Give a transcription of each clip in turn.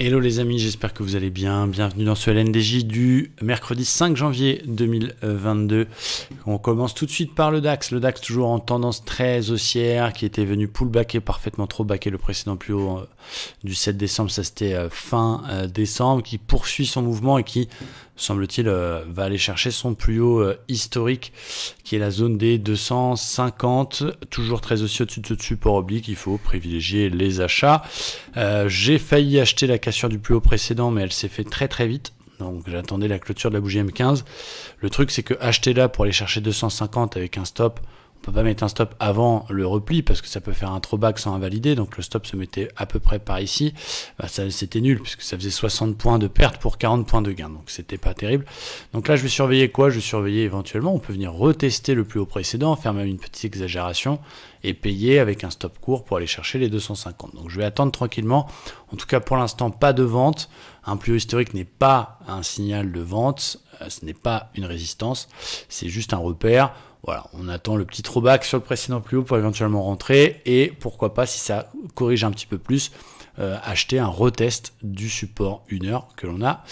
Hello les amis, j'espère que vous allez bien. Bienvenue dans ce LNDJ du mercredi 5 janvier 2022. On commence tout de suite par le DAX. Le DAX toujours en tendance très haussière, qui était venu pullbacker, parfaitement trop backer le précédent plus haut du 7 décembre. Ça c'était fin décembre, qui poursuit son mouvement et qui, semble-t-il, va aller chercher son plus haut historique, qui est la zone des 250. Toujours très haussier au-dessus de ce support oblique. Il faut privilégier les achats. J'ai failli acheter la cassure du plus haut précédent, mais elle s'est fait très vite. Donc j'attendais la clôture de la bougie M15. Le truc, c'est que acheter là pour aller chercher 250 avec un stop, on peut pas mettre un stop avant le repli parce que ça peut faire un throwback sans invalider. Donc le stop se mettait à peu près par ici. Bah, c'était nul puisque ça faisait 60 points de perte pour 40 points de gain. Donc c'était pas terrible. Donc là, je vais surveiller quoi? Je vais surveiller éventuellement. On peut venir retester le plus haut précédent, faire même une petite exagération et payer avec un stop court pour aller chercher les 250. Donc je vais attendre tranquillement. En tout cas, pour l'instant, pas de vente. Un plus haut historique n'est pas un signal de vente. Ce n'est pas une résistance. C'est juste un repère. Voilà, on attend le petit throwback sur le précédent plus haut pour éventuellement rentrer et pourquoi pas, si ça corrige un petit peu plus, acheter un retest du support 1 heure que l'on a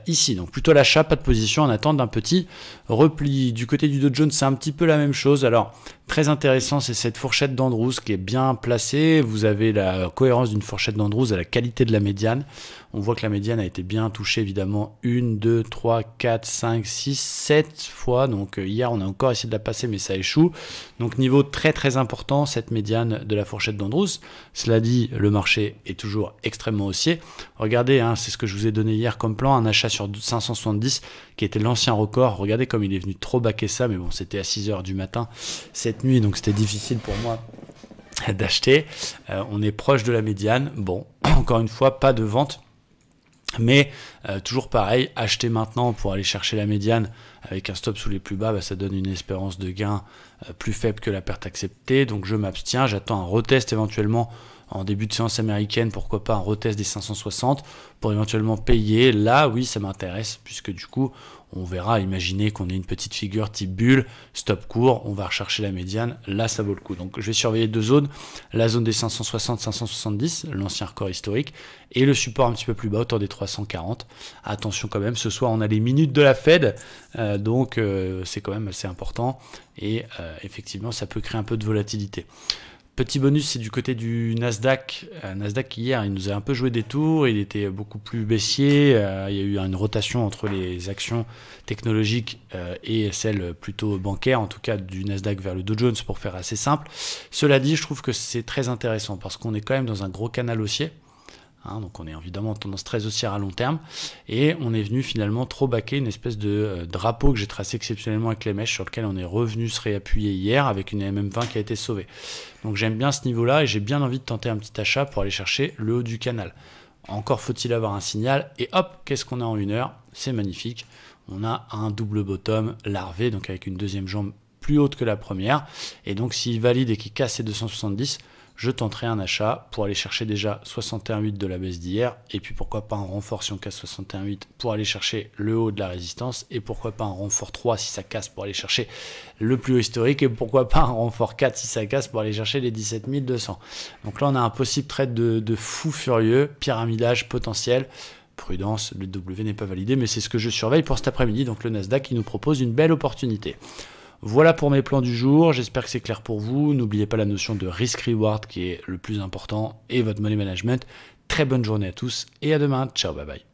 ici. Donc plutôt l'achat, pas de position en attente d'un petit repli. Du côté du Dow Jones, c'est un petit peu la même chose. Alors très intéressant, c'est cette fourchette d'Andrews qui est bien placée. Vous avez la cohérence d'une fourchette d'Andrews à la qualité de la médiane. On voit que la médiane a été bien touchée évidemment 1, 2, 3, 4, 5, 6, 7 fois. Donc hier on a encore essayé de la passer mais ça échoue. Donc niveau très important cette médiane de la fourchette d'Andrews. Cela dit, le marché est toujours extrêmement haussier. Regardez, hein, c'est ce que je vous ai donné hier comme plan, un achat sur 570 qui était l'ancien record. Regardez comme il est venu trop baquer ça, mais bon, c'était à 6 h du matin cette nuit, donc c'était difficile pour moi d'acheter. On est proche de la médiane. Bon, encore une fois, pas de vente. Mais toujours pareil, acheter maintenant pour aller chercher la médiane avec un stop sous les plus bas, bah, ça donne une espérance de gain plus faible que la perte acceptée. Donc je m'abstiens, j'attends un retest éventuellement en début de séance américaine, pourquoi pas un retest des 560 pour éventuellement payer. Là, oui, ça m'intéresse puisque du coup, on verra, imaginez qu'on ait une petite figure type bulle, stop court, on va rechercher la médiane, là ça vaut le coup. Donc je vais surveiller deux zones, la zone des 560-570, l'ancien record historique, et le support un petit peu plus bas, autour des 340. Attention quand même, ce soir on a les minutes de la Fed, donc c'est quand même assez important, et effectivement ça peut créer un peu de volatilité. Petit bonus, c'est du côté du Nasdaq. Nasdaq hier, il nous a un peu joué des tours, il était beaucoup plus baissier. Il y a eu une rotation entre les actions technologiques et celles plutôt bancaires, en tout cas du Nasdaq vers le Dow Jones pour faire assez simple. Cela dit, je trouve que c'est très intéressant parce qu'on est quand même dans un gros canal haussier. Hein, donc on est évidemment en tendance très haussière à long terme et on est venu finalement trop baquer une espèce de drapeau que j'ai tracé exceptionnellement avec les mèches sur lequel on est revenu se réappuyer hier avec une MM20 qui a été sauvée. Donc j'aime bien ce niveau là et j'ai bien envie de tenter un petit achat pour aller chercher le haut du canal. Encore faut-il avoir un signal et hop, qu'est-ce qu'on a en 1 heure? C'est magnifique, on a un double bottom larvé, donc avec une deuxième jambe plus haute que la première, et donc s'il valide et qu'il casse ses 270, je tenterai un achat pour aller chercher déjà 61,8 de la baisse d'hier, et puis pourquoi pas un renfort si on casse 61,8 pour aller chercher le haut de la résistance, et pourquoi pas un renfort 3 si ça casse pour aller chercher le plus haut historique, et pourquoi pas un renfort 4 si ça casse pour aller chercher les 17 200. Donc là on a un possible trade de fou furieux, pyramidage potentiel. Prudence, le W n'est pas validé, mais c'est ce que je surveille pour cet après-midi, donc le Nasdaq qui nous propose une belle opportunité. Voilà pour mes plans du jour, j'espère que c'est clair pour vous. N'oubliez pas la notion de risk-reward qui est le plus important et votre money management. Très bonne journée à tous et à demain. Ciao, bye bye.